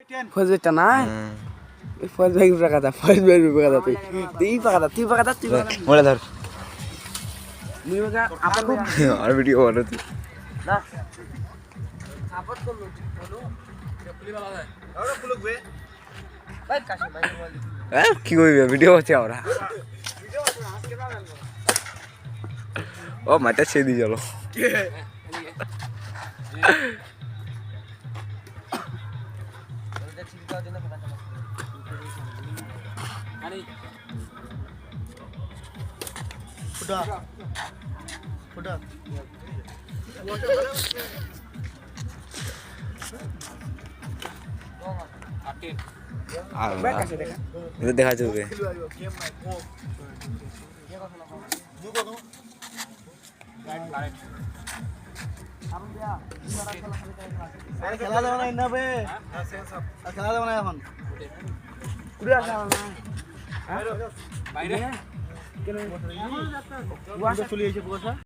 ফজ বেটা না ফজ ভাই পাকাতা তুই পাকাতা মোড়ে ধর মুই বাগা আপন আর ভিডিও বানাতে না সাপোর্ট করলো বলো পুলি বালা যায় ওরা পুলক বে ভাই কাশি ভাই বলি কি কইবে ভিডিও আছে আমরা ভিডিও আছে আজকে না ও মাটা ছেড়ে দিয়ে চলো দেখা যাবে খেলা যাবে না ইন্নাবে খেলা যাবে না এখন কুড়ি আসা না বাইরে কেন চলে এসে বসা